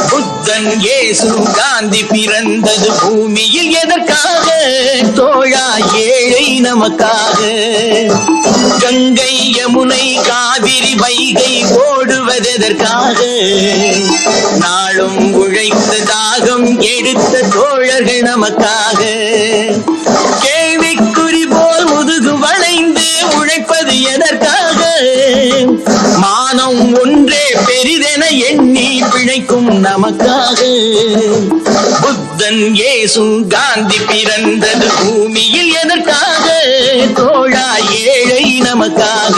புத்தன் இயேசு காந்தி பிறந்தது பூமியில் எதற்காக? தோழா ஏழை நமக்காக. கங்கை யமுனை காவிரி வைகை ஓடுவதெதற்காக? நாளும் உழைத்த தாகம் எடுத்த தோழர்கள் நமக்காக. கேள்விக்குறி போல் முதுகு வளைந்து உழைப்பது எதற்காக? மானம் ஒன்றே பெரிதென எண்ணி பிழைக்கும் நமக்காக. புத்தன் இயேசு காந்தி பிறந்தது பூமியில் எதற்காக? தோழா ஏழை நமக்காக.